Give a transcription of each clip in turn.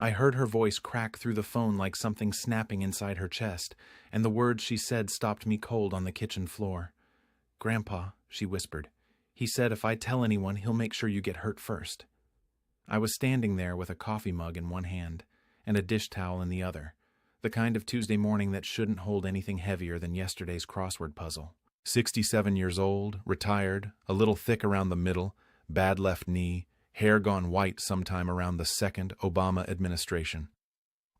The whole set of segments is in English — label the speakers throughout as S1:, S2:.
S1: I heard her voice crack through the phone like something snapping inside her chest, and the words she said stopped me cold on the kitchen floor. "Grandpa," she whispered. "He said if I tell anyone, he'll make sure you get hurt first." I was standing there with a coffee mug in one hand and a dish towel in the other, the kind of Tuesday morning that shouldn't hold anything heavier than yesterday's crossword puzzle. 67 years old, retired, a little thick around the middle, bad left knee, hair gone white sometime around the second Obama administration.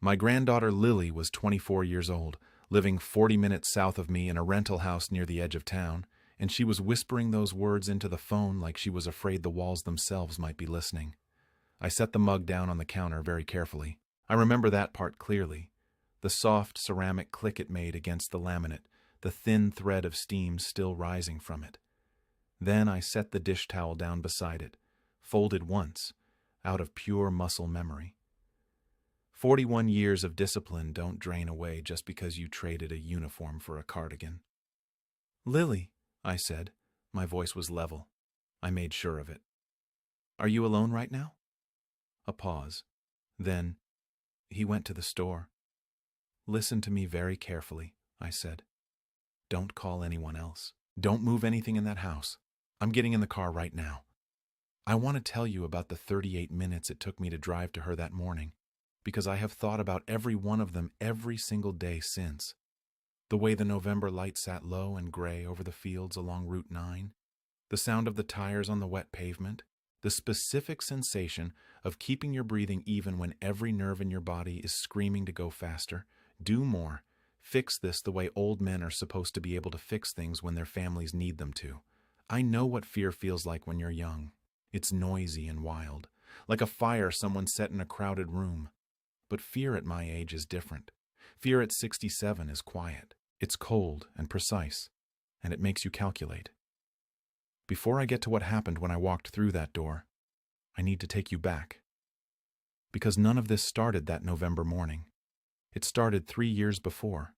S1: My granddaughter Lily was 24 years old, living 40 minutes south of me in a rental house near the edge of town, and she was whispering those words into the phone like she was afraid the walls themselves might be listening. I set the mug down on the counter very carefully. I remember that part clearly. The soft ceramic click it made against the laminate, the thin thread of steam still rising from it. Then I set the dish towel down beside it, folded once, out of pure muscle memory. 41 years of discipline don't drain away just because you traded a uniform for a cardigan. "Lily," I said. My voice was level. I made sure of it. "Are you alone right now?" A pause. Then, "He went to the store." "Listen to me very carefully," I said. "Don't call anyone else. Don't move anything in that house. I'm getting in the car right now. I want to tell you about the 38 minutes it took me to drive to her that morning, because I have thought about every one of them every single day since. The way the November light sat low and gray over the fields along Route 9, the sound of the tires on the wet pavement, the specific sensation of keeping your breathing even when every nerve in your body is screaming to go faster, do more, fix this the way old men are supposed to be able to fix things when their families need them to. I know what fear feels like when you're young. It's noisy and wild, like a fire someone set in a crowded room. But fear at my age is different. Fear at 67 is quiet. It's cold and precise, and it makes you calculate. Before I get to what happened when I walked through that door, I need to take you back. Because none of this started that November morning. It started 3 years before,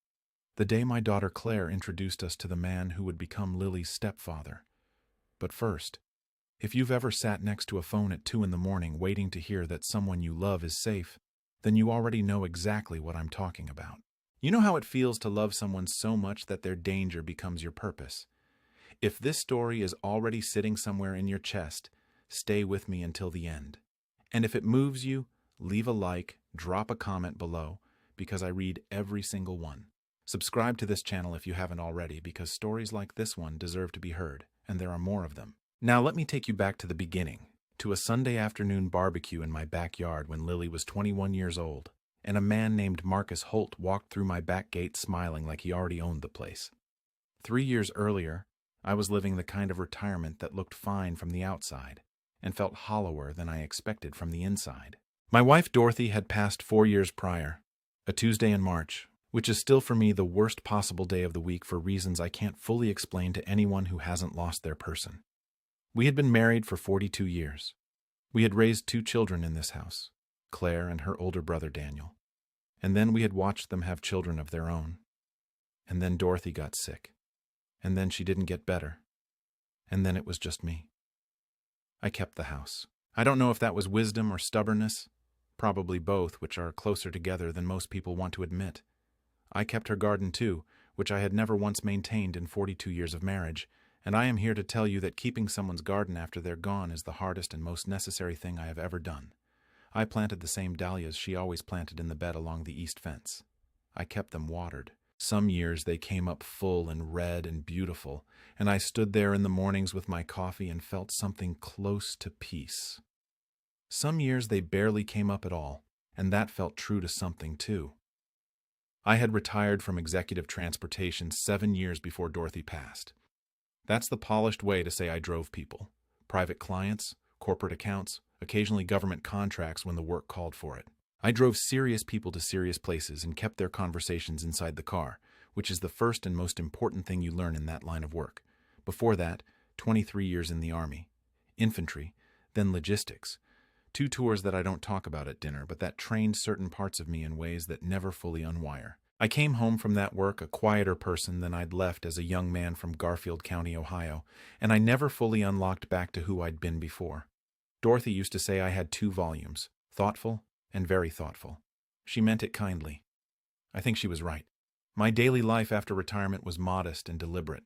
S1: the day my daughter Claire introduced us to the man who would become Lily's stepfather. But first, if you've ever sat next to a phone at 2 in the morning waiting to hear that someone you love is safe, then you already know exactly what I'm talking about. You know how it feels to love someone so much that their danger becomes your purpose. If this story is already sitting somewhere in your chest, stay with me until the end. And if it moves you, leave a like, drop a comment below, because I read every single one. Subscribe to this channel if you haven't already, because stories like this one deserve to be heard, and there are more of them. Now let me take you back to the beginning, to a Sunday afternoon barbecue in my backyard when Lily was 21 years old, and a man named Marcus Holt walked through my back gate smiling like he already owned the place. 3 years earlier, I was living the kind of retirement that looked fine from the outside, and felt hollower than I expected from the inside. My wife Dorothy had passed 4 years prior, a Tuesday in March, which is still for me the worst possible day of the week for reasons I can't fully explain to anyone who hasn't lost their person. We had been married for 42 years. We had raised 2 children in this house, Claire and her older brother Daniel. And then we had watched them have children of their own. And then Dorothy got sick. And then she didn't get better. And then it was just me. I kept the house. I don't know if that was wisdom or stubbornness, probably both, which are closer together than most people want to admit. I kept her garden too, which I had never once maintained in 42 years of marriage, and I am here to tell you that keeping someone's garden after they're gone is the hardest and most necessary thing I have ever done. I planted the same dahlias she always planted in the bed along the east fence. I kept them watered. Some years they came up full and red and beautiful, and I stood there in the mornings with my coffee and felt something close to peace. Some years they barely came up at all, and that felt true to something too. I had retired from executive transportation 7 years before Dorothy passed. That's the polished way to say I drove people. Private clients, corporate accounts, occasionally government contracts when the work called for it. I drove serious people to serious places and kept their conversations inside the car, which is the first and most important thing you learn in that line of work. Before that, 23 years in the Army, infantry, then logistics. 2 tours that I don't talk about at dinner, but that trained certain parts of me in ways that never fully unwire. I came home from that work a quieter person than I'd left as a young man from Garfield County, Ohio, and I never fully unlocked back to who I'd been before. Dorothy used to say I had 2 volumes, thoughtful and very thoughtful. She meant it kindly. I think she was right. My daily life after retirement was modest and deliberate.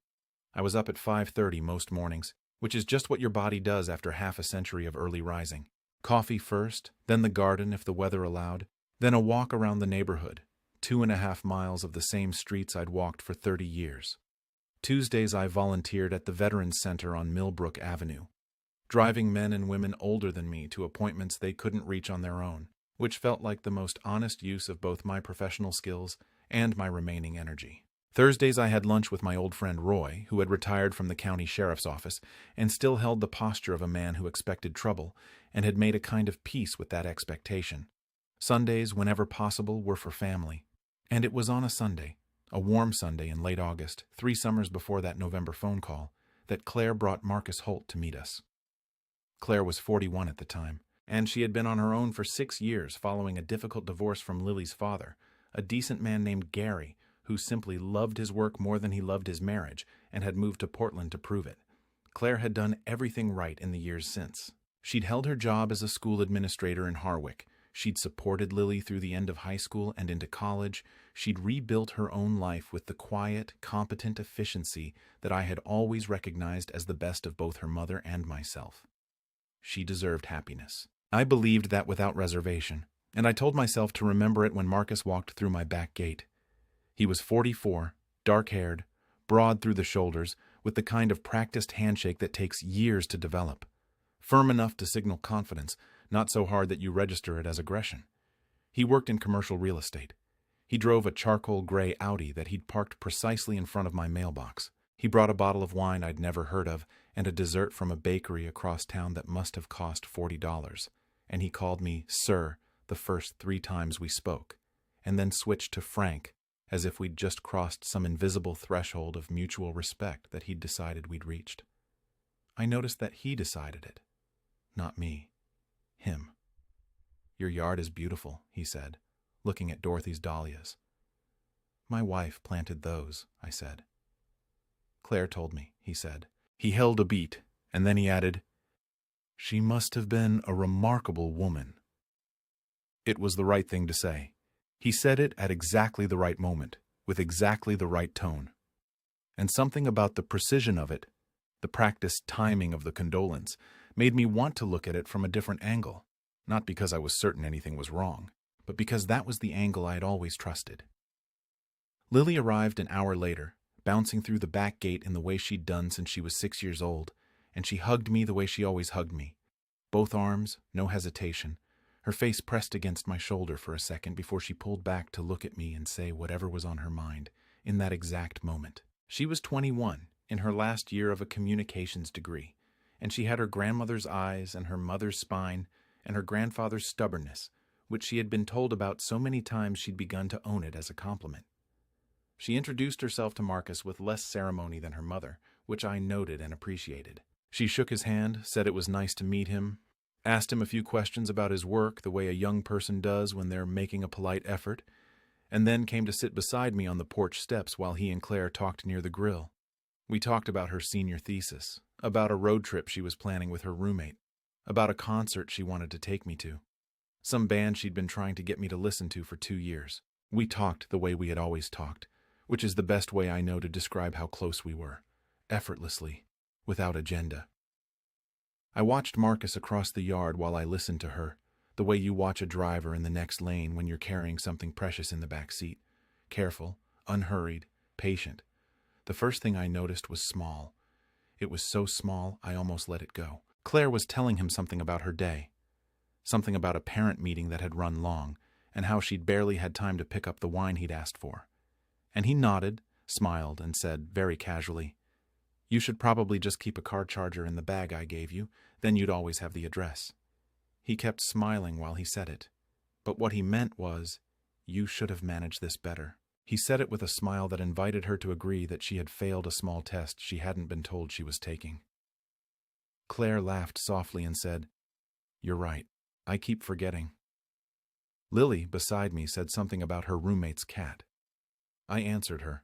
S1: I was up at 5:30 most mornings, which is just what your body does after half a century of early rising. Coffee first, then the garden if the weather allowed, then a walk around the neighborhood, 2.5 miles of the same streets I'd walked for 30 years. Tuesdays I volunteered at the Veterans Center on Millbrook Avenue, driving men and women older than me to appointments they couldn't reach on their own, which felt like the most honest use of both my professional skills and my remaining energy. Thursdays I had lunch with my old friend Roy, who had retired from the county sheriff's office and still held the posture of a man who expected trouble and had made a kind of peace with that expectation. Sundays, whenever possible, were for family. And it was on a Sunday, a warm Sunday in late August, 3 summers before that November phone call, that Claire brought Marcus Holt to meet us. Claire was 41 at the time, and she had been on her own for 6 years following a difficult divorce from Lily's father, a decent man named Gary, who simply loved his work more than he loved his marriage and had moved to Portland to prove it. Claire had done everything right in the years since. She'd held her job as a school administrator in Harwick. She'd supported Lily through the end of high school and into college. She'd rebuilt her own life with the quiet, competent efficiency that I had always recognized as the best of both her mother and myself. She deserved happiness. I believed that without reservation, and I told myself to remember it when Marcus walked through my back gate. He was 44, dark-haired, broad through the shoulders, with the kind of practiced handshake that takes years to develop. Firm enough to signal confidence, not so hard that you register it as aggression. He worked in commercial real estate. He drove a charcoal gray Audi that he'd parked precisely in front of my mailbox. He brought a bottle of wine I'd never heard of and a dessert from a bakery across town that must have cost $40. And he called me Sir the first 3 times we spoke, and then switched to Frank, as if we'd just crossed some invisible threshold of mutual respect that he'd decided we'd reached. I noticed that he decided it, not me. Him. "Your yard is beautiful," he said, looking at Dorothy's dahlias. "My wife planted those," I said. "Claire told me," he said. He held a beat, and then he added, "She must have been a remarkable woman." It was the right thing to say. He said it at exactly the right moment, with exactly the right tone. And something about the precision of it, the practiced timing of the condolence, made me want to look at it from a different angle, not because I was certain anything was wrong, but because that was the angle I had always trusted. Lily arrived an hour later, bouncing through the back gate in the way she'd done since she was 6 years old, and she hugged me the way she always hugged me. Both arms, no hesitation. Her face pressed against my shoulder for a second before she pulled back to look at me and say whatever was on her mind in that exact moment. She was 21, in her last year of a communications degree, and she had her grandmother's eyes and her mother's spine and her grandfather's stubbornness, which she had been told about so many times she'd begun to own it as a compliment. She introduced herself to Marcus with less ceremony than her mother, which I noted and appreciated. She shook his hand, said it was nice to meet him, asked him a few questions about his work the way a young person does when they're making a polite effort, and then came to sit beside me on the porch steps while he and Claire talked near the grill. We talked about her senior thesis, about a road trip she was planning with her roommate, about a concert she wanted to take me to, some band she'd been trying to get me to listen to for 2 years. We talked the way we had always talked, which is the best way I know to describe how close we were, effortlessly, without agenda. I watched Marcus across the yard while I listened to her, the way you watch a driver in the next lane when you're carrying something precious in the back seat. Careful, unhurried, patient. The first thing I noticed was small. It was so small I almost let it go. Claire was telling him something about her day, something about a parent meeting that had run long, and how she'd barely had time to pick up the wine he'd asked for. And he nodded, smiled, and said very casually, "You should probably just keep a car charger in the bag I gave you, then you'd always have the address." He kept smiling while he said it, but what he meant was, "You should have managed this better." He said it with a smile that invited her to agree that she had failed a small test she hadn't been told she was taking. Claire laughed softly and said, "You're right. I keep forgetting." Lily, beside me, said something about her roommate's cat. I answered her,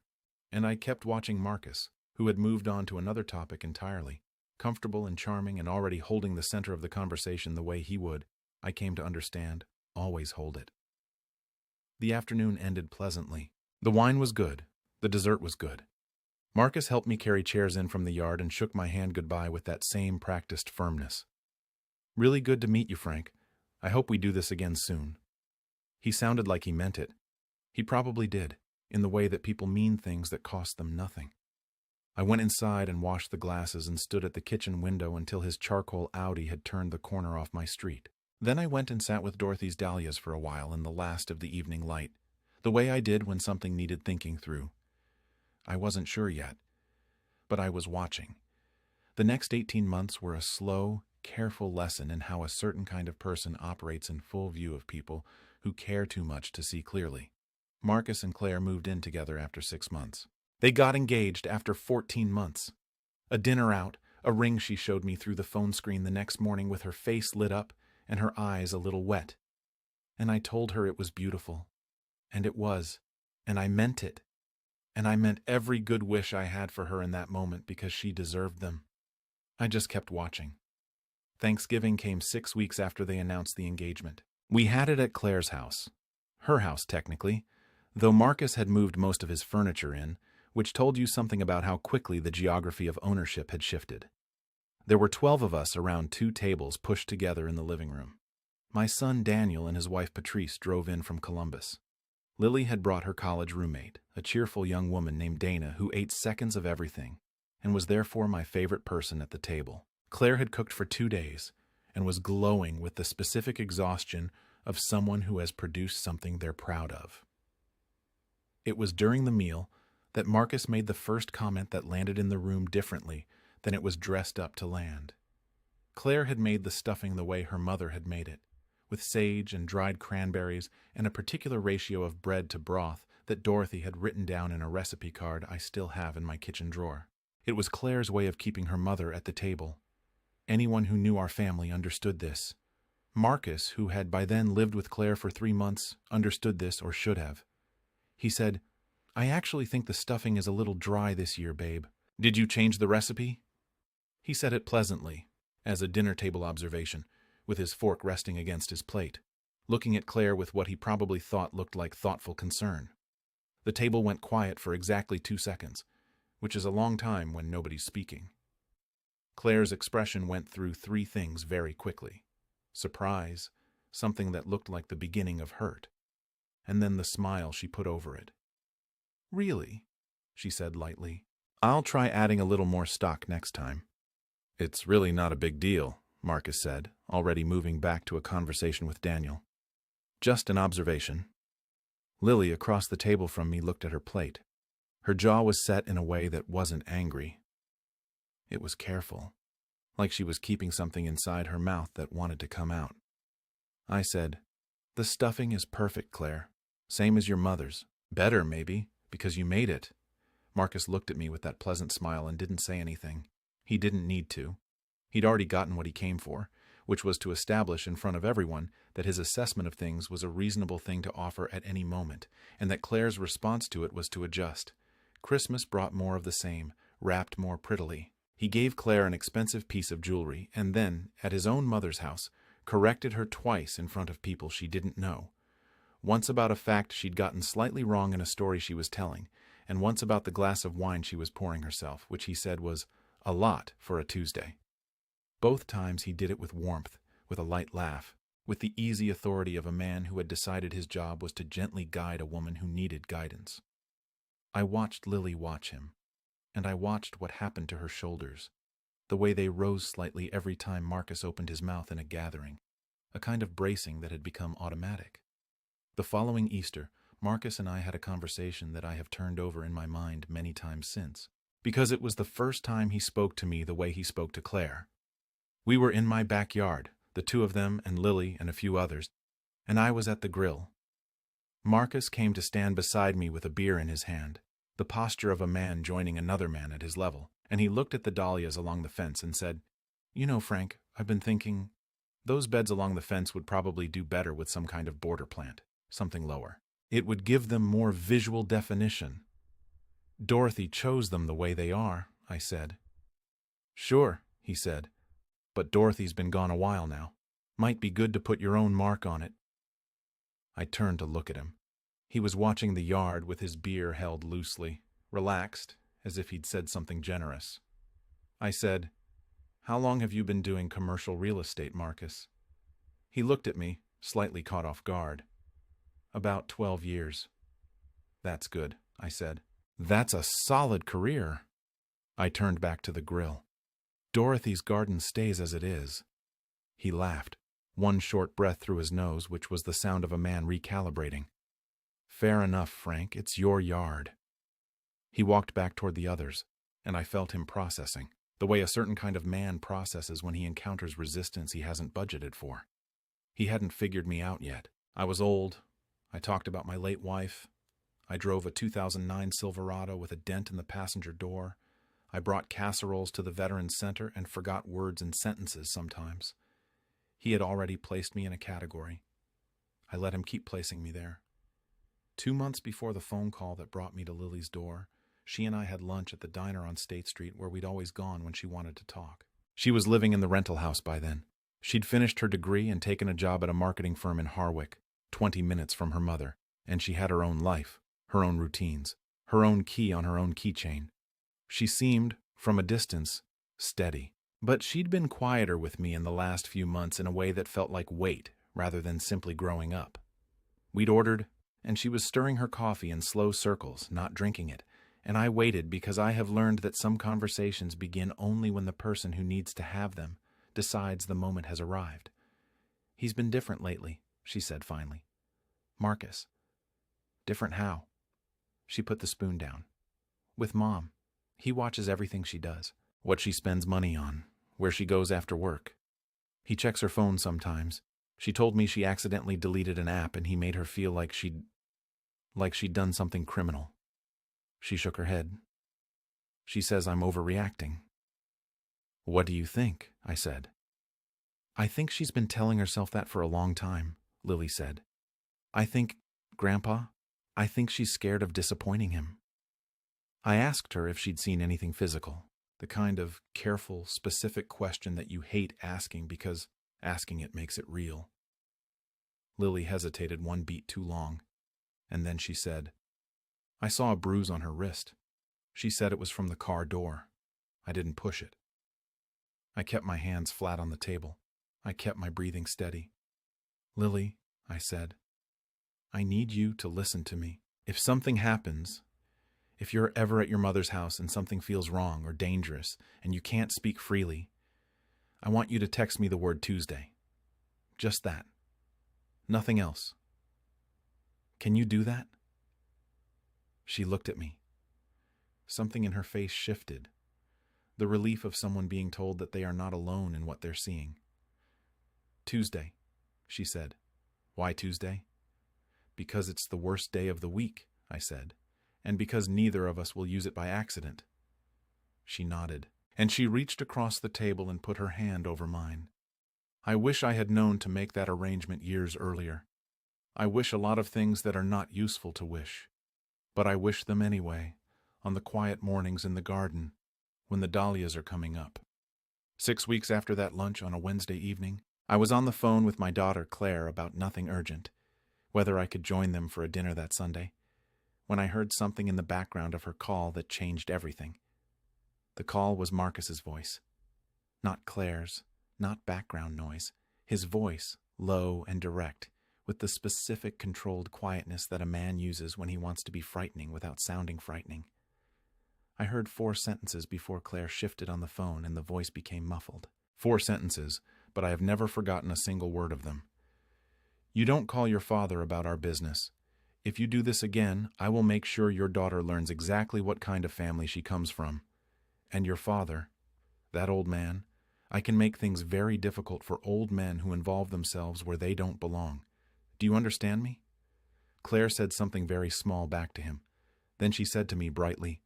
S1: and I kept watching Marcus, who had moved on to another topic entirely, comfortable and charming and already holding the center of the conversation the way he would, I came to understand, always hold it. The afternoon ended pleasantly. The wine was good. The dessert was good. Marcus helped me carry chairs in from the yard and shook my hand goodbye with that same practiced firmness. Really good to meet you, Frank. I hope we do this again soon. He sounded like he meant it. He probably did, in the way that people mean things that cost them nothing. I went inside and washed the glasses and stood at the kitchen window until his charcoal Audi had turned the corner off my street. Then I went and sat with Dorothy's dahlias for a while in the last of the evening light, the way I did when something needed thinking through. I wasn't sure yet, but I was watching. The next 18 months were a slow, careful lesson in how a certain kind of person operates in full view of people who care too much to see clearly. Marcus and Claire moved in together after 6 months. They got engaged after 14 months. A dinner out, a ring she showed me through the phone screen the next morning with her face lit up and her eyes a little wet. And I told her it was beautiful. And it was. And I meant it. And I meant every good wish I had for her in that moment because she deserved them. I just kept watching. Thanksgiving came 6 weeks after they announced the engagement. We had it at Claire's house. Her house, technically, though Marcus had moved most of his furniture in, which told you something about how quickly the geography of ownership had shifted. There were 12 of us around 2 tables pushed together in the living room. My son Daniel and his wife Patrice drove in from Columbus. Lily had brought her college roommate, a cheerful young woman named Dana who ate seconds of everything, and was therefore my favorite person at the table. Claire had cooked for 2 days, and was glowing with the specific exhaustion of someone who has produced something they're proud of. It was during the meal that Marcus made the first comment that landed in the room differently than it was dressed up to land. Claire had made the stuffing the way her mother had made it, with sage and dried cranberries and a particular ratio of bread to broth that Dorothy had written down in a recipe card I still have in my kitchen drawer. It was Claire's way of keeping her mother at the table. Anyone who knew our family understood this. Marcus, who had by then lived with Claire for 3 months, understood this or should have. He said, "I actually think the stuffing is a little dry this year, babe. Did you change the recipe?" He said it pleasantly, as a dinner table observation, with his fork resting against his plate, looking at Claire with what he probably thought looked like thoughtful concern. The table went quiet for exactly 2 seconds, which is a long time when nobody's speaking. Claire's expression went through 3 things very quickly. Surprise, something that looked like the beginning of hurt, and then the smile she put over it. "Really?" she said lightly. "I'll try adding a little more stock next time." "It's really not a big deal," Marcus said, already moving back to a conversation with Daniel. "Just an observation." Lily, across the table from me, looked at her plate. Her jaw was set in a way that wasn't angry. It was careful, like she was keeping something inside her mouth that wanted to come out. I said, "The stuffing is perfect, Claire. Same as your mother's. Better, maybe, because you made it." Marcus looked at me with that pleasant smile and didn't say anything. He didn't need to. He'd already gotten what he came for, which was to establish in front of everyone that his assessment of things was a reasonable thing to offer at any moment, and that Claire's response to it was to adjust. Christmas brought more of the same, wrapped more prettily. He gave Claire an expensive piece of jewelry, and then, at his own mother's house, corrected her twice in front of people she didn't know. Once about a fact she'd gotten slightly wrong in a story she was telling, and once about the glass of wine she was pouring herself, which he said was a lot for a Tuesday. Both times he did it with warmth, with a light laugh, with the easy authority of a man who had decided his job was to gently guide a woman who needed guidance. I watched Lily watch him, and I watched what happened to her shoulders, the way they rose slightly every time Marcus opened his mouth in a gathering, a kind of bracing that had become automatic. The following Easter, Marcus and I had a conversation that I have turned over in my mind many times since, because it was the first time he spoke to me the way he spoke to Claire. We were in my backyard, the 2 of them and Lily and a few others, and I was at the grill. Marcus came to stand beside me with a beer in his hand, the posture of a man joining another man at his level, and he looked at the dahlias along the fence and said, "You know, Frank, I've been thinking, those beds along the fence would probably do better with some kind of border plant, something lower. It would give them more visual definition." "Dorothy chose them the way they are," I said. "Sure," he said, "but Dorothy's been gone a while now. Might be good to put your own mark on it." I turned to look at him. He was watching the yard with his beer held loosely, relaxed, as if he'd said something generous. I said, "How long have you been doing commercial real estate, Marcus?" He looked at me, slightly caught off guard. "About 12 years. "That's good," I said. "That's a solid career." I turned back to the grill. "Dorothy's garden stays as it is." He laughed, one short breath through his nose, which was the sound of a man recalibrating. "Fair enough, Frank, it's your yard." He walked back toward the others, and I felt him processing, the way a certain kind of man processes when he encounters resistance he hasn't budgeted for. He hadn't figured me out yet. I was old. I talked about my late wife. I drove a 2009 Silverado with a dent in the passenger door. I brought casseroles to the Veterans Center and forgot words and sentences sometimes. He had already placed me in a category. I let him keep placing me there. 2 months before the phone call that brought me to Lily's door, she and I had lunch at the diner on State Street where we'd always gone when she wanted to talk. She was living in the rental house by then. She'd finished her degree and taken a job at a marketing firm in Harwick, 20 minutes from her mother, and she had her own life, her own routines, her own key on her own keychain. She seemed, from a distance, steady. But she'd been quieter with me in the last few months in a way that felt like weight rather than simply growing up. We'd ordered, and she was stirring her coffee in slow circles, not drinking it, and I waited because I have learned that some conversations begin only when the person who needs to have them decides the moment has arrived. "He's been different lately," she said finally. "Marcus." "Different how?" She put the spoon down. "With Mom. He watches everything she does, what she spends money on, where she goes after work. He checks her phone sometimes. She told me she accidentally deleted an app and he made her feel like she'd done something criminal." She shook her head. "She says I'm overreacting." "What do you think?" I said. "I think she's been telling herself that for a long time," Lily said. Grandpa, I think she's scared of disappointing him." I asked her if she'd seen anything physical, the kind of careful, specific question that you hate asking because asking it makes it real. Lily hesitated one beat too long, and then she said, "I saw a bruise on her wrist. She said it was from the car door. I didn't push it." I kept my hands flat on the table. I kept my breathing steady. "Lily," I said, "I need you to listen to me. If something happens, if you're ever at your mother's house and something feels wrong or dangerous and you can't speak freely, I want you to text me the word Tuesday. Just that. Nothing else. Can you do that?" She looked at me. Something in her face shifted. The relief of someone being told that they are not alone in what they're seeing. "Tuesday," she said. "Why Tuesday?" "Because it's the worst day of the week," I said, "and because neither of us will use it by accident." She nodded, and she reached across the table and put her hand over mine. I wish I had known to make that arrangement years earlier. I wish a lot of things that are not useful to wish, but I wish them anyway, on the quiet mornings in the garden, when the dahlias are coming up. 6 weeks after that lunch on a Wednesday evening, I was on the phone with my daughter Claire about nothing urgent, whether I could join them for a dinner that Sunday, when I heard something in the background of her call that changed everything. The call was Marcus's voice. Not Claire's, not background noise. His voice, low and direct, with the specific controlled quietness that a man uses when he wants to be frightening without sounding frightening. I heard 4 sentences before Claire shifted on the phone and the voice became muffled. 4 sentences, but I have never forgotten a single word of them. "You don't call your father about our business. If you do this again, I will make sure your daughter learns exactly what kind of family she comes from. And your father, that old man, I can make things very difficult for old men who involve themselves where they don't belong. Do you understand me?" Claire said something very small back to him. Then she said to me brightly,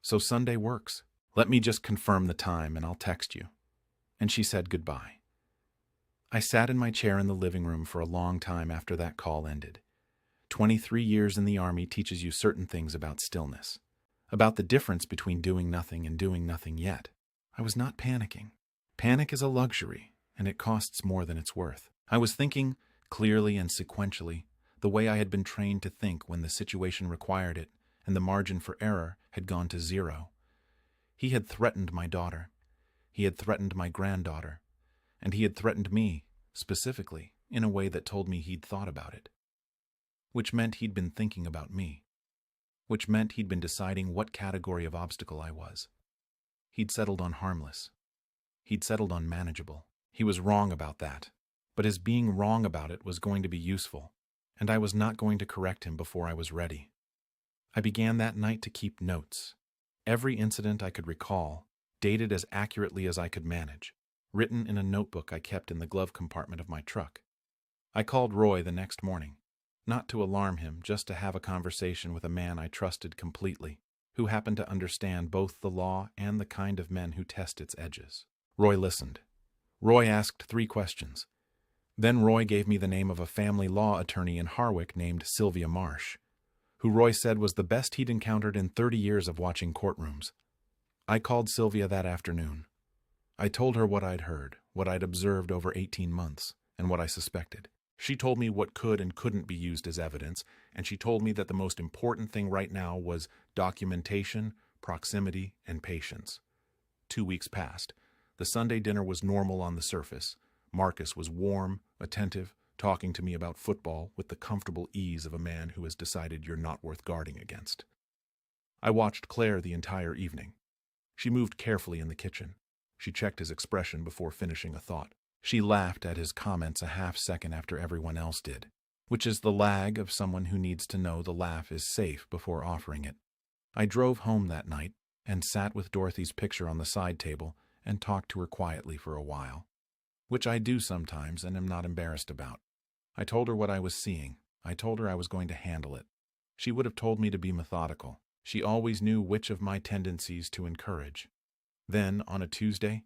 S1: "So Sunday works. Let me just confirm the time and I'll text you." And she said goodbye. I sat in my chair in the living room for a long time after that call ended. 23 years in the Army teaches you certain things about stillness, about the difference between doing nothing and doing nothing yet. I was not panicking. Panic is a luxury, and it costs more than it's worth. I was thinking, clearly and sequentially, the way I had been trained to think when the situation required it, and the margin for error had gone to zero. He had threatened my daughter. He had threatened my granddaughter. And he had threatened me, specifically, in a way that told me he'd thought about it. Which meant he'd been thinking about me. Which meant he'd been deciding what category of obstacle I was. He'd settled on harmless. He'd settled on manageable. He was wrong about that. But his being wrong about it was going to be useful, and I was not going to correct him before I was ready. I began that night to keep notes. Every incident I could recall, dated as accurately as I could manage, written in a notebook I kept in the glove compartment of my truck. I called Roy the next morning, not to alarm him, just to have a conversation with a man I trusted completely, who happened to understand both the law and the kind of men who test its edges. Roy listened. Roy asked 3 questions. Then Roy gave me the name of a family law attorney in Harwick named Sylvia Marsh, who Roy said was the best he'd encountered in 30 years of watching courtrooms. I called Sylvia that afternoon. I told her what I'd heard, what I'd observed over 18 months, and what I suspected. She told me what could and couldn't be used as evidence, and she told me that the most important thing right now was documentation, proximity, and patience. 2 weeks passed. The Sunday dinner was normal on the surface. Marcus was warm, attentive, talking to me about football with the comfortable ease of a man who has decided you're not worth guarding against. I watched Claire the entire evening. She moved carefully in the kitchen. She checked his expression before finishing a thought. She laughed at his comments a half-second after everyone else did, which is the lag of someone who needs to know the laugh is safe before offering it. I drove home that night and sat with Dorothy's picture on the side table and talked to her quietly for a while, which I do sometimes and am not embarrassed about. I told her what I was seeing. I told her I was going to handle it. She would have told me to be methodical. She always knew which of my tendencies to encourage. Then, on a Tuesday,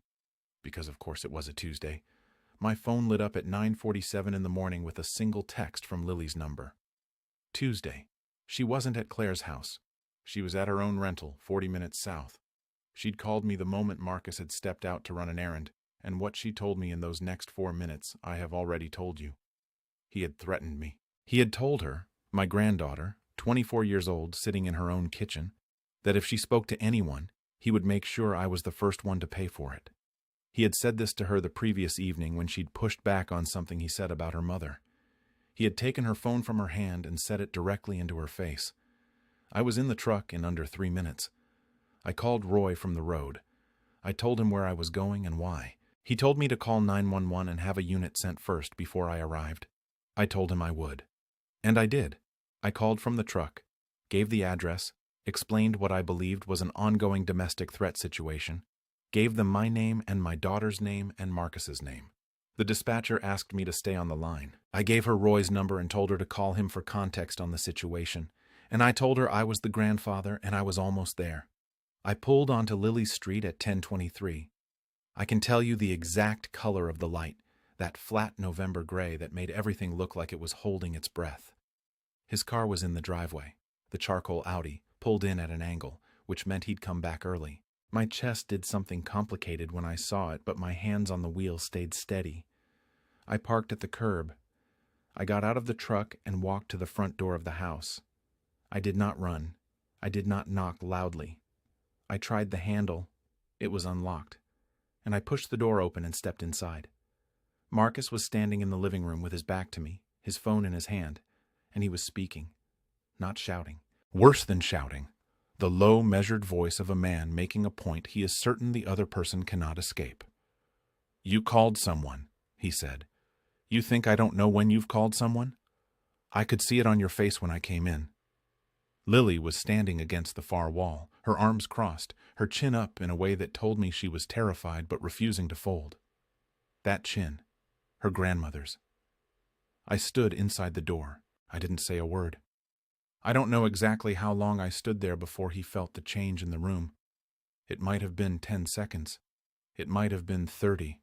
S1: because of course it was a Tuesday, my phone lit up at 9:47 in the morning with a single text from Lily's number. Tuesday. She wasn't at Claire's house. She was at her own rental, 40 minutes south. She'd called me the moment Marcus had stepped out to run an errand, and what she told me in those next 4 minutes I have already told you. He had threatened me. He had told her, my granddaughter, 24 years old, sitting in her own kitchen, that if she spoke to anyone, he would make sure I was the first one to pay for it. He had said this to her the previous evening when she'd pushed back on something he said about her mother. He had taken her phone from her hand and set it directly into her face. I was in the truck in under 3 minutes. I called Roy from the road. I told him where I was going and why. He told me to call 911 and have a unit sent first before I arrived. I told him I would. And I did. I called from the truck, gave the address, explained what I believed was an ongoing domestic threat situation, gave them my name and my daughter's name and Marcus's name. The dispatcher asked me to stay on the line. I gave her Roy's number and told her to call him for context on the situation, and I told her I was the grandfather and I was almost there. I pulled onto Lily Street at 10:23. I can tell you the exact color of the light, that flat November gray that made everything look like it was holding its breath. His car was in the driveway. The charcoal Audi pulled in at an angle, which meant he'd come back early. My chest did something complicated when I saw it, but my hands on the wheel stayed steady. I parked at the curb. I got out of the truck and walked to the front door of the house. I did not run. I did not knock loudly. I tried the handle. It was unlocked. And I pushed the door open and stepped inside. Marcus was standing in the living room with his back to me, his phone in his hand, and he was speaking, not shouting. Worse than shouting, the low, measured voice of a man making a point he is certain the other person cannot escape. "You called someone," he said. "You think I don't know when you've called someone? I could see it on your face when I came in." Lily was standing against the far wall, her arms crossed, her chin up in a way that told me she was terrified but refusing to fold. That chin, her grandmother's. I stood inside the door. I didn't say a word. I don't know exactly how long I stood there before he felt the change in the room. It might have been 10 seconds. It might have been 30.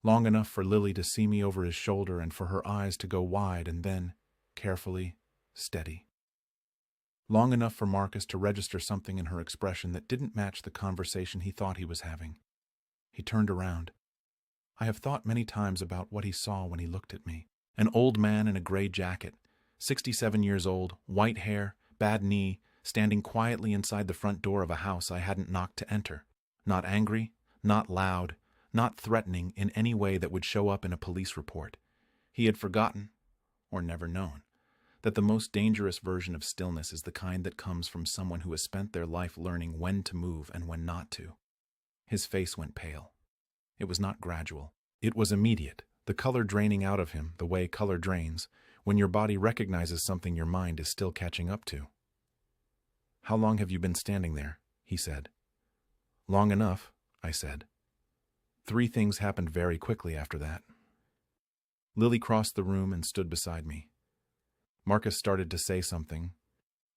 S1: Long enough for Lily to see me over his shoulder and for her eyes to go wide and then, carefully, steady. Long enough for Marcus to register something in her expression that didn't match the conversation he thought he was having. He turned around. I have thought many times about what he saw when he looked at me. An old man in a gray jacket, 67 years old, white hair, bad knee, standing quietly inside the front door of a house I hadn't knocked to enter. Not angry, not loud, not threatening in any way that would show up in a police report. He had forgotten, or never known, that the most dangerous version of stillness is the kind that comes from someone who has spent their life learning when to move and when not to. His face went pale. It was not gradual. It was immediate, the color draining out of him the way color drains when your body recognizes something your mind is still catching up to. "How long have you been standing there?" he said. "Long enough," I said. 3 things happened very quickly after that. Lily crossed the room and stood beside me. Marcus started to say something,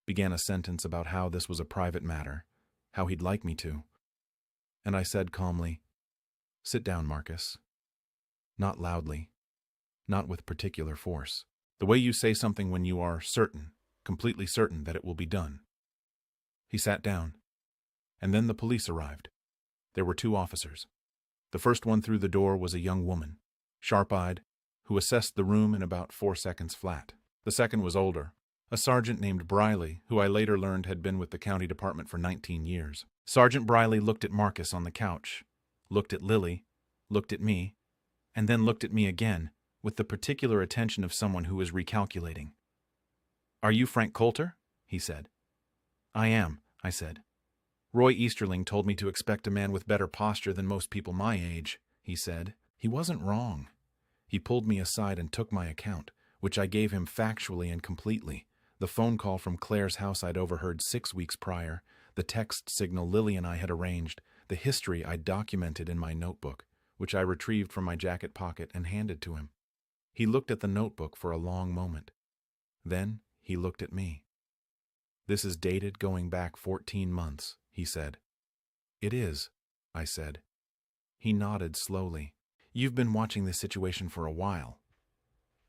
S1: began a sentence about how this was a private matter, how he'd like me to. And I said calmly, "Sit down, Marcus." Not loudly, not with particular force. The way you say something when you are certain, completely certain that it will be done. He sat down, and then the police arrived. There were 2 officers. The first one through the door was a young woman, sharp-eyed, who assessed the room in about 4 seconds flat. The second was older, a sergeant named Briley, who I later learned had been with the county department for 19 years. Sergeant Briley looked at Marcus on the couch, looked at Lily, looked at me, and then looked at me again, with the particular attention of someone who is recalculating. "Are you Frank Coulter?" he said. "I am," I said. "Roy Easterling told me to expect a man with better posture than most people my age," he said. He wasn't wrong. He pulled me aside and took my account, which I gave him factually and completely. The phone call from Claire's house I'd overheard 6 weeks prior, the text signal Lily and I had arranged, the history I'd documented in my notebook, which I retrieved from my jacket pocket and handed to him. He looked at the notebook for a long moment. Then he looked at me. "This is dated going back 14 months, he said. "It is," I said. He nodded slowly. "You've been watching this situation for a while."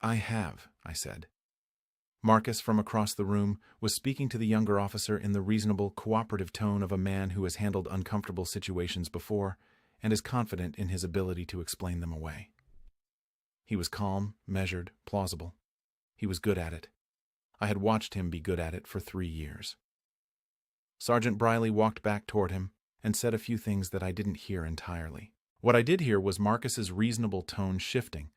S1: "I have," I said. Marcus, from across the room, was speaking to the younger officer in the reasonable, cooperative tone of a man who has handled uncomfortable situations before and is confident in his ability to explain them away. He was calm, measured, plausible. He was good at it. I had watched him be good at it for 3 years. Sergeant Briley walked back toward him and said a few things that I didn't hear entirely. What I did hear was Marcus's reasonable tone shifting,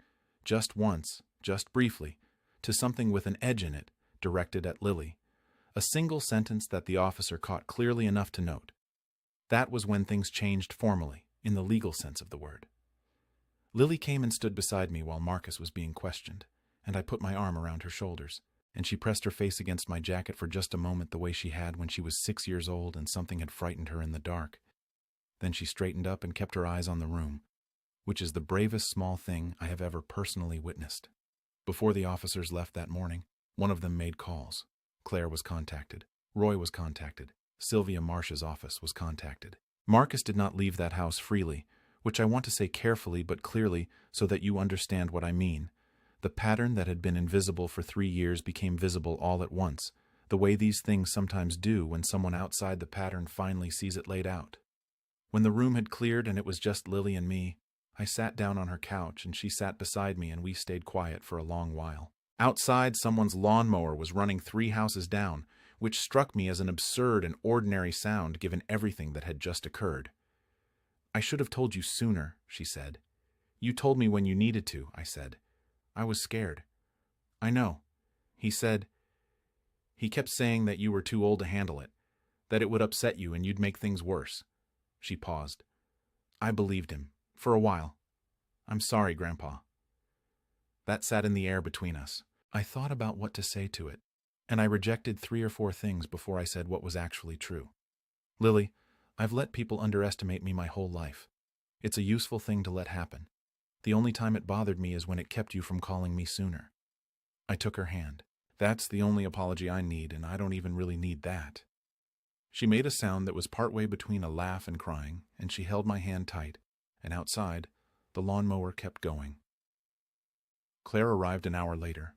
S1: just once, just briefly, to something with an edge in it, directed at Lily. A single sentence that the officer caught clearly enough to note. That was when things changed formally, in the legal sense of the word. Lily came and stood beside me while Marcus was being questioned, and I put my arm around her shoulders, and she pressed her face against my jacket for just a moment the way she had when she was 6 years old and something had frightened her in the dark. Then she straightened up and kept her eyes on the room, which is the bravest small thing I have ever personally witnessed. Before the officers left that morning, one of them made calls. Claire was contacted. Roy was contacted. Sylvia Marsh's office was contacted. Marcus did not leave that house freely, which I want to say carefully but clearly so that you understand what I mean. The pattern that had been invisible for 3 years became visible all at once, the way these things sometimes do when someone outside the pattern finally sees it laid out. When the room had cleared and it was just Lily and me, I sat down on her couch and she sat beside me and we stayed quiet for a long while. Outside, someone's lawnmower was running 3 houses down, which struck me as an absurd and ordinary sound given everything that had just occurred. "I should have told you sooner," she said. "You told me when you needed to," I said. "I was scared." "I know." He said, "He kept saying that you were too old to handle it, that it would upset you and you'd make things worse." She paused. I believed him, for a while. "I'm sorry, Grandpa." That sat in the air between us. I thought about what to say to it, and I rejected 3 or 4 things before I said what was actually true. "Lily, I've let people underestimate me my whole life. It's a useful thing to let happen. The only time it bothered me is when it kept you from calling me sooner." I took her hand. "That's the only apology I need, and I don't even really need that." She made a sound that was partway between a laugh and crying, and she held my hand tight, and outside, the lawnmower kept going. Claire arrived an hour later.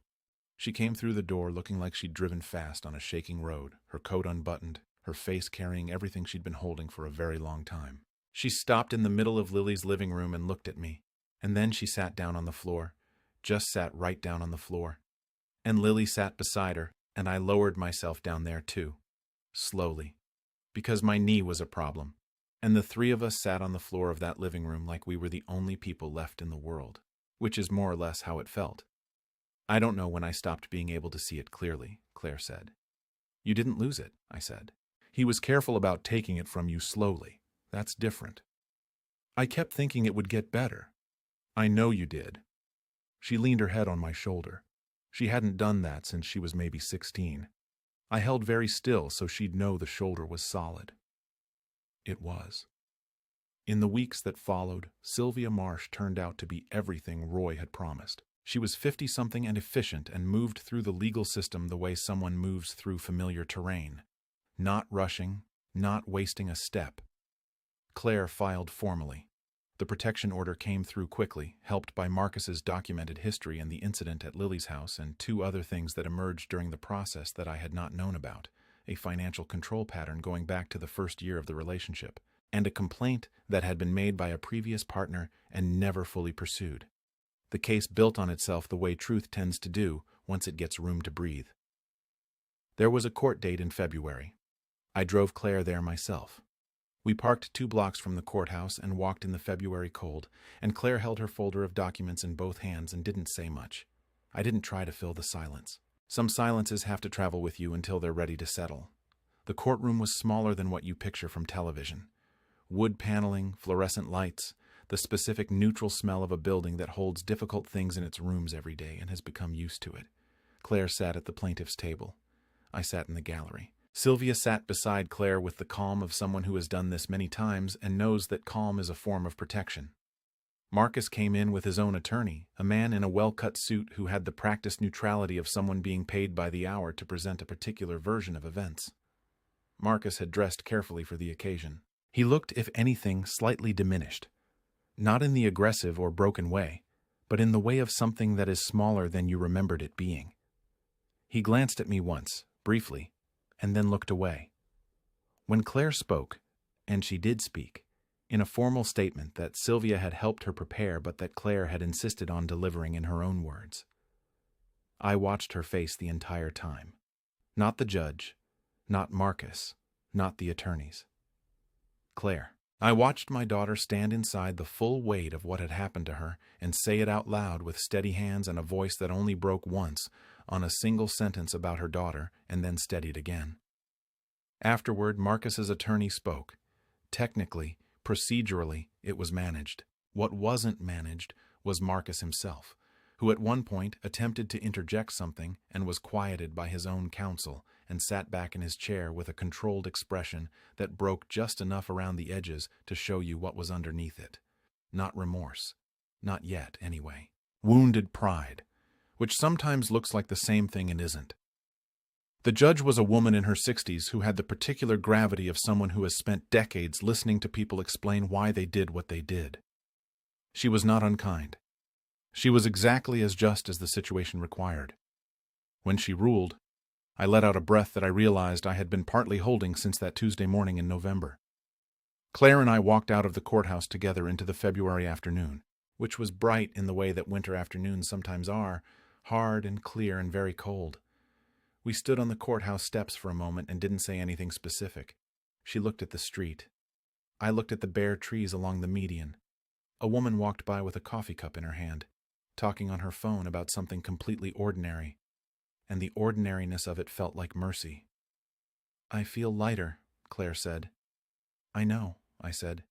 S1: She came through the door looking like she'd driven fast on a shaking road, her coat unbuttoned, her face carrying everything she'd been holding for a very long time. She stopped in the middle of Lily's living room and looked at me, and then she sat down on the floor, just sat right down on the floor. And Lily sat beside her, and I lowered myself down there too, slowly, because my knee was a problem. And the three of us sat on the floor of that living room like we were the only people left in the world, which is more or less how it felt. I don't know when I stopped being able to see it clearly, Claire said. You didn't lose it, I said. He was careful about taking it from you slowly. That's different. I kept thinking it would get better. I know you did. She leaned her head on my shoulder. She hadn't done that since she was maybe 16. I held very still so she'd know the shoulder was solid. It was. In the weeks that followed, Sylvia Marsh turned out to be everything Roy had promised. She was 50-something and efficient and moved through the legal system the way someone moves through familiar terrain. Not rushing, not wasting a step. Claire filed formally. The protection order came through quickly, helped by Marcus's documented history and the incident at Lily's house and two other things that emerged during the process that I had not known about, a financial control pattern going back to the first year of the relationship, and a complaint that had been made by a previous partner and never fully pursued. The case built on itself the way truth tends to do once it gets room to breathe. There was a court date in February. I drove Claire there myself. We parked 2 blocks from the courthouse and walked in the February cold, and Claire held her folder of documents in both hands and didn't say much. I didn't try to fill the silence. Some silences have to travel with you until they're ready to settle. The courtroom was smaller than what you picture from television. Wood paneling, fluorescent lights, the specific neutral smell of a building that holds difficult things in its rooms every day and has become used to it. Claire sat at the plaintiff's table. I sat in the gallery. Sylvia sat beside Claire with the calm of someone who has done this many times and knows that calm is a form of protection. Marcus came in with his own attorney, a man in a well-cut suit who had the practiced neutrality of someone being paid by the hour to present a particular version of events. Marcus had dressed carefully for the occasion. He looked, if anything, slightly diminished. Not in the aggressive or broken way, but in the way of something that is smaller than you remembered it being. He glanced at me once, briefly, and then looked away. When Claire spoke, and she did speak, in a formal statement that Sylvia had helped her prepare but that Claire had insisted on delivering in her own words, I watched her face the entire time. Not the judge, not Marcus, not the attorneys. Claire. I watched my daughter stand inside the full weight of what had happened to her and say it out loud with steady hands and a voice that only broke once on a single sentence about her daughter and then steadied again. Afterward, Marcus's attorney spoke. Technically, procedurally, it was managed. What wasn't managed was Marcus himself, who at one point attempted to interject something and was quieted by his own counsel and sat back in his chair with a controlled expression that broke just enough around the edges to show you what was underneath it. Not remorse. Not yet, anyway. Wounded pride, which sometimes looks like the same thing and isn't. The judge was a woman in her 60s who had the particular gravity of someone who has spent decades listening to people explain why they did what they did. She was not unkind. She was exactly as just as the situation required. When she ruled, I let out a breath that I realized I had been partly holding since that Tuesday morning in November. Claire and I walked out of the courthouse together into the February afternoon, which was bright in the way that winter afternoons sometimes are, hard and clear and very cold. We stood on the courthouse steps for a moment and didn't say anything specific. She looked at the street. I looked at the bare trees along the median. A woman walked by with a coffee cup in her hand, talking on her phone about something completely ordinary, and the ordinariness of it felt like mercy. I feel lighter, Claire said. I know, I said.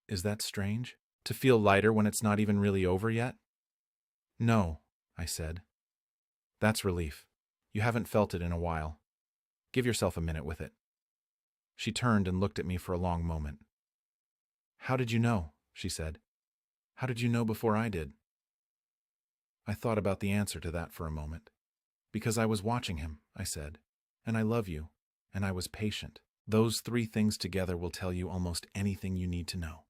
S1: Is that strange? To feel lighter when it's not even really over yet? No, I said. That's relief. You haven't felt it in a while. Give yourself a minute with it. She turned and looked at me for a long moment. How did you know? She said. How did you know before I did? I thought about the answer to that for a moment. Because I was watching him, I said, and I love you, and I was patient. Those 3 things together will tell you almost anything you need to know.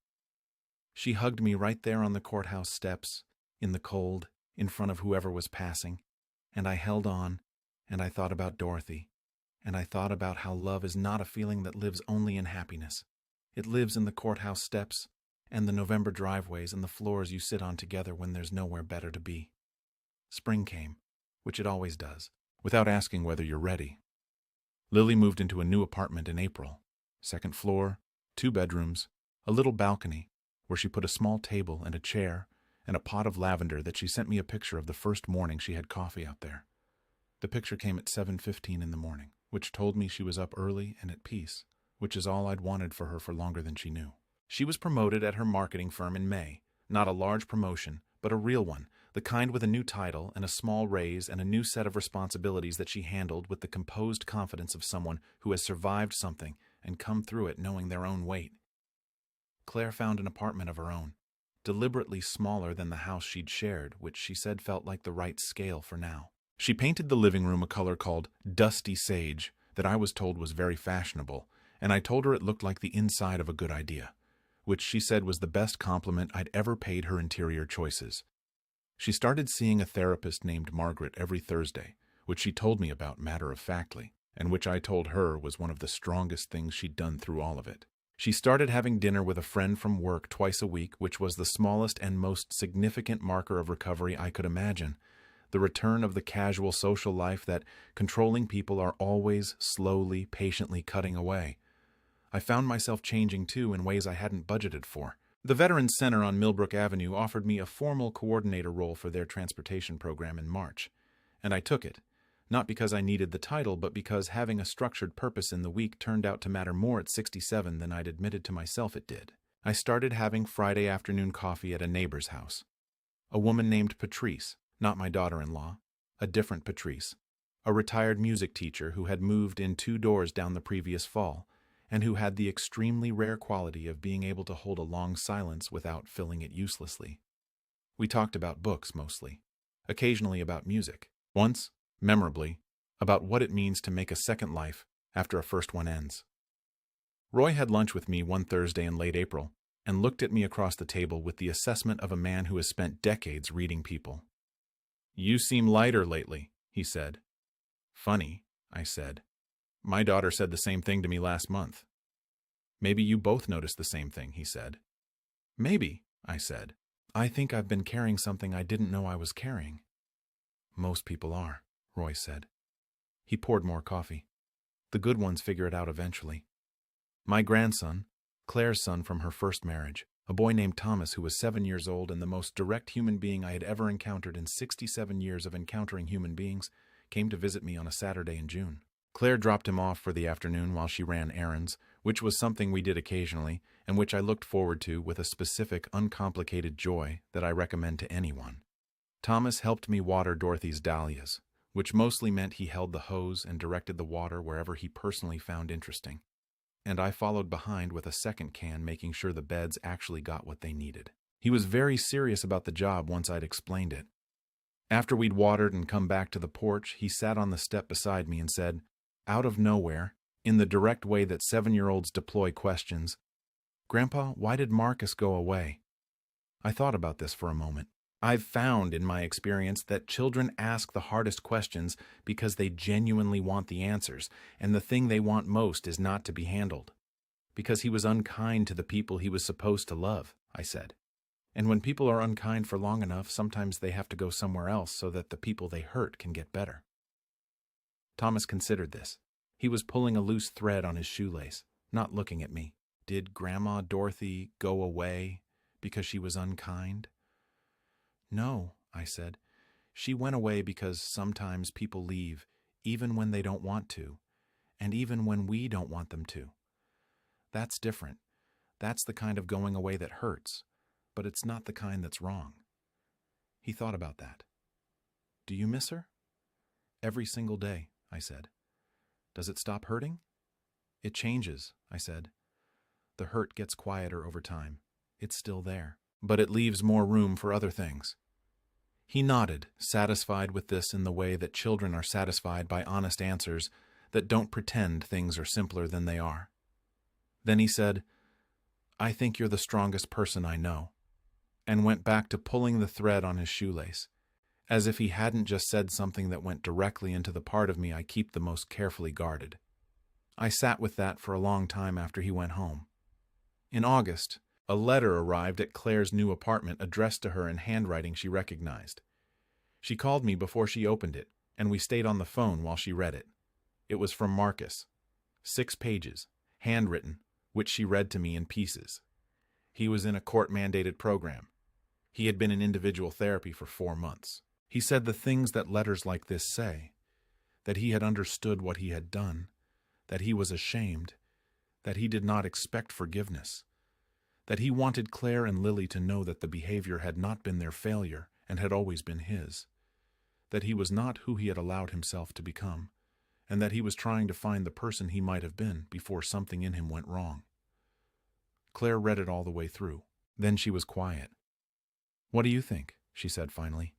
S1: She hugged me right there on the courthouse steps, in the cold, in front of whoever was passing, and I held on, and I thought about Dorothy, and I thought about how love is not a feeling that lives only in happiness. It lives in the courthouse steps, and the November driveways and the floors you sit on together when there's nowhere better to be. Spring came. which it always does, without asking whether you're ready. Lily moved into a new apartment in April. 2nd floor, 2 bedrooms, a little balcony, where she put a small table and a chair and a pot of lavender that she sent me a picture of the first morning she had coffee out there. The picture came at 7:15 in the morning, which told me she was up early and at peace, which is all I'd wanted for her for longer than she knew. She was promoted at her marketing firm in May, not a large promotion, but a real one, the kind with a new title and a small raise and a new set of responsibilities that she handled with the composed confidence of someone who has survived something and come through it knowing their own weight. Claire found an apartment of her own, deliberately smaller than the house she'd shared, which she said felt like the right scale for now. She painted the living room a color called dusty sage that I was told was very fashionable, and I told her it looked like the inside of a good idea, which she said was the best compliment I'd ever paid her interior choices. She started seeing a therapist named Margaret every Thursday, which she told me about matter-of-factly, and which I told her was one of the strongest things she'd done through all of it. She started having dinner with a friend from work twice a week, which was the smallest and most significant marker of recovery I could imagine. The return of the casual social life that controlling people are always slowly, patiently cutting away. I found myself changing too in ways I hadn't budgeted for. The Veterans Center on Millbrook Avenue offered me a formal coordinator role for their transportation program in March, and I took it, not because I needed the title, but because having a structured purpose in the week turned out to matter more at 67 than I'd admitted to myself it did. I started having Friday afternoon coffee at a neighbor's house. A woman named Patrice, not my daughter-in-law, a different Patrice, a retired music teacher who had moved in 2 doors down the previous fall, and who had the extremely rare quality of being able to hold a long silence without filling it uselessly. We talked about books mostly, occasionally about music, once, memorably, about what it means to make a second life after a first one ends. Roy had lunch with me one Thursday in late April and looked at me across the table with the assessment of a man who has spent decades reading people. "You seem lighter lately," he said. "Funny," I said. "My daughter said the same thing to me last month." "Maybe you both noticed the same thing," he said. "Maybe," I said. "I think I've been carrying something I didn't know I was carrying." "Most people are," Roy said. He poured more coffee. "The good ones figure it out eventually. My grandson, Claire's son from her first marriage, a boy named Thomas who was 7 years old and the most direct human being I had ever encountered in 67 years of encountering human beings, came to visit me on a Saturday in June. Claire dropped him off for the afternoon while she ran errands, which was something we did occasionally, and which I looked forward to with a specific, uncomplicated joy that I recommend to anyone. Thomas helped me water Dorothy's dahlias, which mostly meant he held the hose and directed the water wherever he personally found interesting. And I followed behind with a second can, making sure the beds actually got what they needed. He was very serious about the job once I'd explained it. After we'd watered and come back to the porch, he sat on the step beside me and said, out of nowhere, in the direct way that 7-year-olds deploy questions, "Grandpa, why did Marcus go away?" I thought about this for a moment. I've found in my experience that children ask the hardest questions because they genuinely want the answers, and the thing they want most is not to be handled. "Because he was unkind to the people he was supposed to love," I said. "And when people are unkind for long enough, sometimes they have to go somewhere else so that the people they hurt can get better." Thomas considered this. He was pulling a loose thread on his shoelace, not looking at me. Did Grandma Dorothy go away because she was unkind? "No," I said. "She went away because sometimes people leave, even when they don't want to, and even when we don't want them to. That's different. That's the kind of going away that hurts, but it's not the kind that's wrong." He thought about that. "Do you miss her?" "Every single day," I said. "Does it stop hurting?" "It changes," I said. "The hurt gets quieter over time. It's still there, but it leaves more room for other things." He nodded, satisfied with this in the way that children are satisfied by honest answers that don't pretend things are simpler than they are. Then he said, "I think you're the strongest person I know," and went back to pulling the thread on his shoelace, as if he hadn't just said something that went directly into the part of me I keep the most carefully guarded. I sat with that for a long time after he went home. In August, a letter arrived at Claire's new apartment addressed to her in handwriting she recognized. She called me before she opened it, and we stayed on the phone while she read it. It was from Marcus. 6 pages, handwritten, which she read to me in pieces. He was in a court-mandated program. He had been in individual therapy for 4 months. He said the things that letters like this say, that he had understood what he had done, that he was ashamed, that he did not expect forgiveness, that he wanted Claire and Lily to know that the behavior had not been their failure and had always been his, that he was not who he had allowed himself to become, and that he was trying to find the person he might have been before something in him went wrong. Claire read it all the way through. Then she was quiet. "What do you think?" she said finally.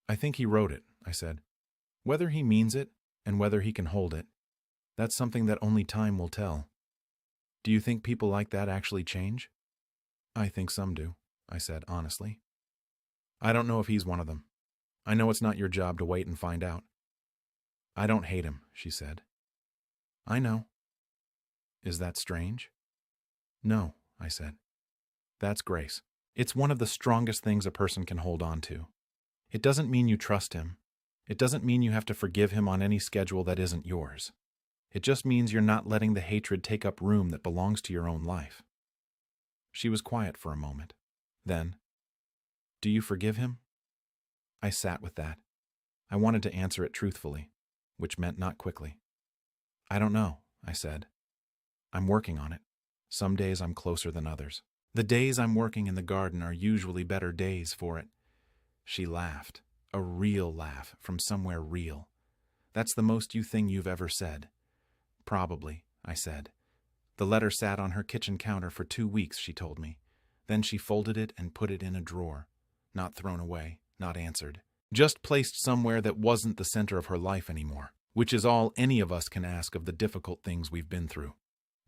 S1: "I think he wrote it," I said. "Whether he means it and whether he can hold it, that's something that only time will tell. Do you think people like that actually change?" "I think some do," I said honestly. "I don't know if he's one of them. I know it's not your job to wait and find out." "I don't hate him," she said. "I know." "Is that strange?" "No," I said. "That's grace. It's one of the strongest things a person can hold on to. It doesn't mean you trust him. It doesn't mean you have to forgive him on any schedule that isn't yours. It just means you're not letting the hatred take up room that belongs to your own life." She was quiet for a moment. Then, "Do you forgive him?" I sat with that. I wanted to answer it truthfully, which meant not quickly. "I don't know," I said. "I'm working on it. Some days I'm closer than others. The days I'm working in the garden are usually better days for it." She laughed, a real laugh from somewhere real. "That's the most you thing you've ever said." "Probably," I said. "The letter sat on her kitchen counter for 2 weeks," she told me. Then she folded it and put it in a drawer. Not thrown away, not answered. Just placed somewhere that wasn't the center of her life anymore, which is all any of us can ask of the difficult things we've been through.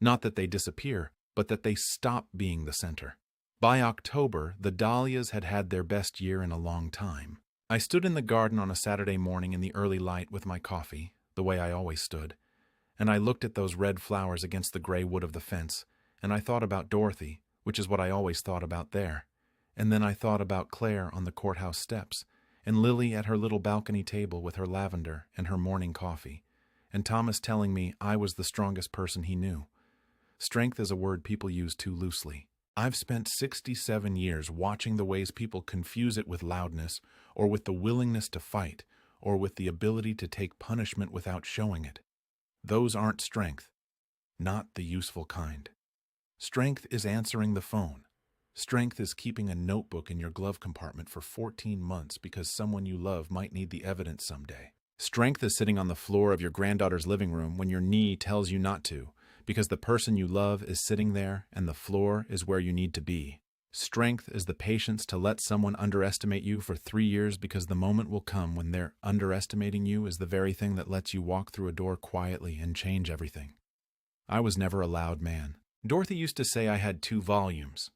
S1: Not that they disappear, but that they stop being the center. By October, the dahlias had had their best year in a long time. I stood in the garden on a Saturday morning in the early light with my coffee, the way I always stood, and I looked at those red flowers against the gray wood of the fence, and I thought about Dorothy, which is what I always thought about there. And then I thought about Claire on the courthouse steps, and Lily at her little balcony table with her lavender and her morning coffee, and Thomas telling me I was the strongest person he knew. Strength is a word people use too loosely. I've spent 67 years watching the ways people confuse it with loudness, or with the willingness to fight, or with the ability to take punishment without showing it. Those aren't strength. Not the useful kind. Strength is answering the phone. Strength is keeping a notebook in your glove compartment for 14 months because someone you love might need the evidence someday. Strength is sitting on the floor of your granddaughter's living room when your knee tells you not to, because the person you love is sitting there and the floor is where you need to be. Strength is the patience to let someone underestimate you for 3 years because the moment will come when their underestimating you is the very thing that lets you walk through a door quietly and change everything. I was never a loud man. Dorothy used to say I had 2 volumes,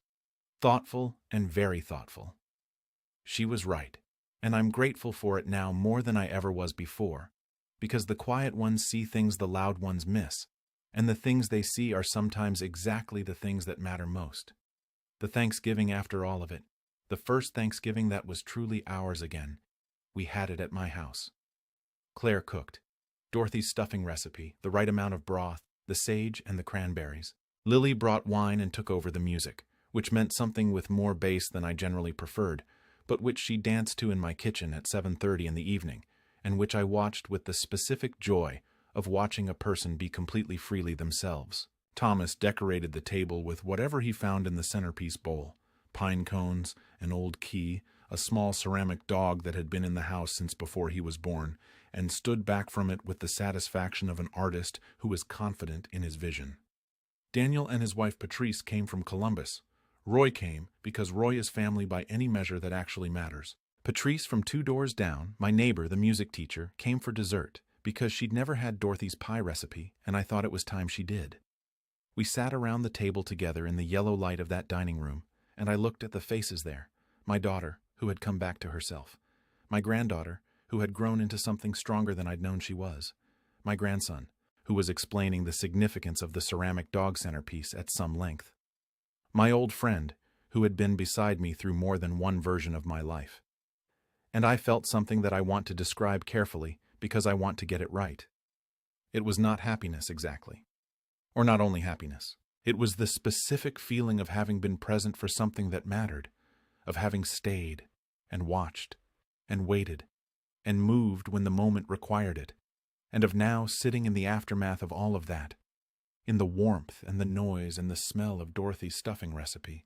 S1: thoughtful and very thoughtful. She was right, and I'm grateful for it now more than I ever was before, because the quiet ones see things the loud ones miss, and the things they see are sometimes exactly the things that matter most. The Thanksgiving after all of it, the first Thanksgiving that was truly ours again, we had it at my house. Claire cooked. Dorothy's stuffing recipe, the right amount of broth, the sage and the cranberries. Lily brought wine and took over the music, which meant something with more bass than I generally preferred, but which she danced to in my kitchen at 7:30 in the evening, and which I watched with the specific joy of watching a person be completely freely themselves. Thomas decorated the table with whatever he found in the centerpiece bowl: pine cones, an old key, a small ceramic dog that had been in the house since before he was born, and stood back from it with the satisfaction of an artist who is confident in his vision. Daniel and his wife Patrice came from Columbus. Roy came because Roy is family by any measure that actually matters. Patrice from 2 doors down, my neighbor, the music teacher, came for dessert because she'd never had Dorothy's pie recipe, and I thought it was time she did. We sat around the table together in the yellow light of that dining room, and I looked at the faces there. My daughter, who had come back to herself. My granddaughter, who had grown into something stronger than I'd known she was. My grandson, who was explaining the significance of the ceramic dog centerpiece at some length. My old friend, who had been beside me through more than one version of my life. And I felt something that I want to describe carefully because I want to get it right. It was not happiness exactly. Or not only happiness. It was the specific feeling of having been present for something that mattered, of having stayed and watched and waited and moved when the moment required it, and of now sitting in the aftermath of all of that, in the warmth and the noise and the smell of Dorothy's stuffing recipe,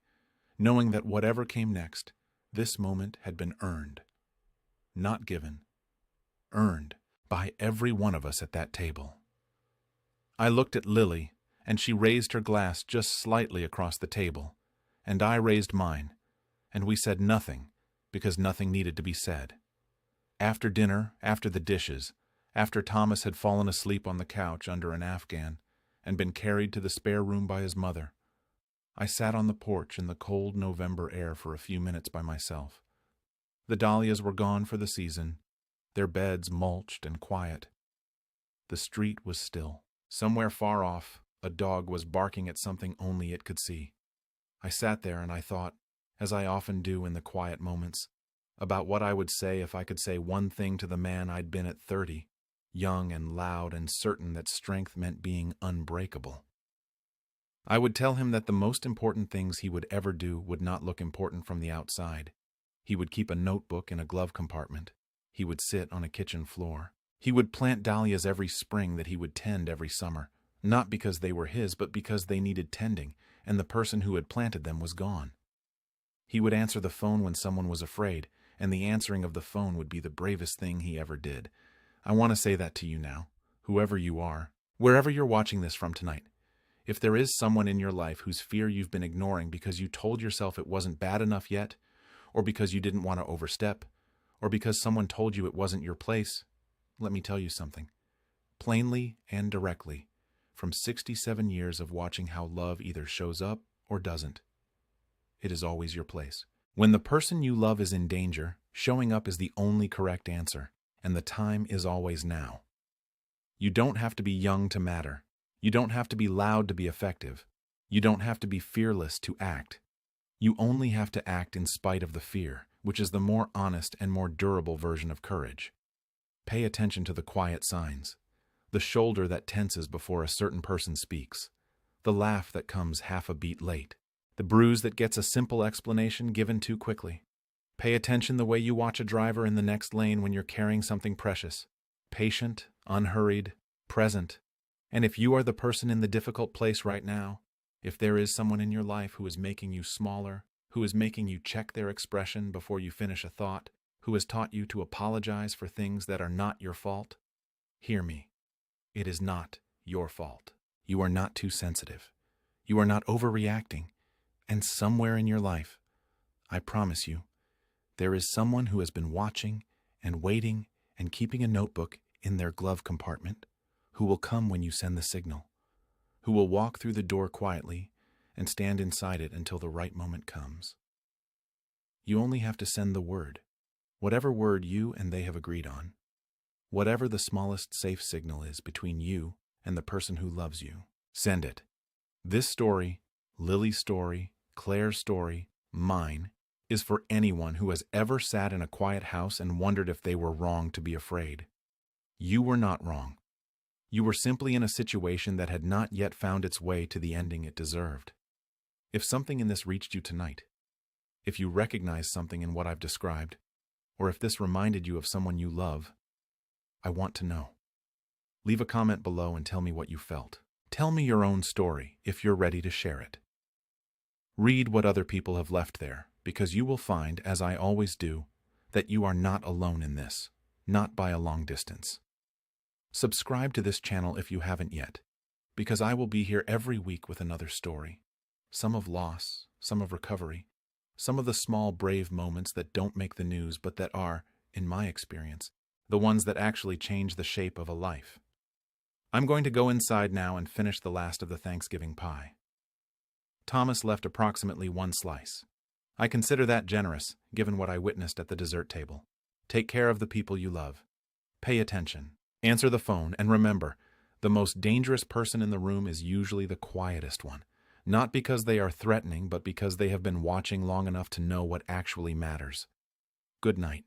S1: knowing that whatever came next, this moment had been earned. Not given. Earned by every one of us at that table. I looked at Lily, and she raised her glass just slightly across the table, and I raised mine, and we said nothing, because nothing needed to be said. After dinner, after the dishes, after Thomas had fallen asleep on the couch under an Afghan and been carried to the spare room by his mother, I sat on the porch in the cold November air for a few minutes by myself. The dahlias were gone for the season, their beds mulched and quiet. The street was still. Somewhere far off, a dog was barking at something only it could see. I sat there and I thought, as I often do in the quiet moments, about what I would say if I could say one thing to the man I'd been at 30, young and loud and certain that strength meant being unbreakable. I would tell him that the most important things he would ever do would not look important from the outside. He would keep a notebook in a glove compartment. He would sit on a kitchen floor. He would plant dahlias every spring that he would tend every summer, not because they were his, but because they needed tending, and the person who had planted them was gone. He would answer the phone when someone was afraid, and the answering of the phone would be the bravest thing he ever did. I want to say that to you now, whoever you are, wherever you're watching this from tonight. If there is someone in your life whose fear you've been ignoring because you told yourself it wasn't bad enough yet, or because you didn't want to overstep, or because someone told you it wasn't your place, let me tell you something. Plainly and directly, from 67 years of watching how love either shows up or doesn't, it is always your place. When the person you love is in danger, showing up is the only correct answer, and the time is always now. You don't have to be young to matter. You don't have to be loud to be effective. You don't have to be fearless to act. You only have to act in spite of the fear, which is the more honest and more durable version of courage. Pay attention to the quiet signs. The shoulder that tenses before a certain person speaks. The laugh that comes half a beat late. The bruise that gets a simple explanation given too quickly. Pay attention the way you watch a driver in the next lane when you're carrying something precious. Patient, unhurried, present. And if you are the person in the difficult place right now, if there is someone in your life who is making you smaller, who is making you check their expression before you finish a thought, who has taught you to apologize for things that are not your fault, hear me. It is not your fault. You are not too sensitive. You are not overreacting. And somewhere in your life, I promise you, there is someone who has been watching and waiting and keeping a notebook in their glove compartment, who will come when you send the signal, who will walk through the door quietly and stand inside it until the right moment comes. You only have to send the word, whatever word you and they have agreed on, whatever the smallest safe signal is between you and the person who loves you. Send it. This story, Lily's story, Claire's story, mine, is for anyone who has ever sat in a quiet house and wondered if they were wrong to be afraid. You were not wrong. You were simply in a situation that had not yet found its way to the ending it deserved. If something in this reached you tonight, if you recognize something in what I've described, or if this reminded you of someone you love, I want to know. Leave a comment below and tell me what you felt. Tell me your own story if you're ready to share it. Read what other people have left there, because you will find, as I always do, that you are not alone in this, not by a long distance. Subscribe to this channel if you haven't yet, because I will be here every week with another story. Some of loss, some of recovery, some of the small brave moments that don't make the news but that are, in my experience, the ones that actually change the shape of a life. I'm going to go inside now and finish the last of the Thanksgiving pie. Thomas left approximately 1 slice. I consider that generous, given what I witnessed at the dessert table. Take care of the people you love. Pay attention. Answer the phone, and remember, the most dangerous person in the room is usually the quietest one. Not because they are threatening, but because they have been watching long enough to know what actually matters. Good night.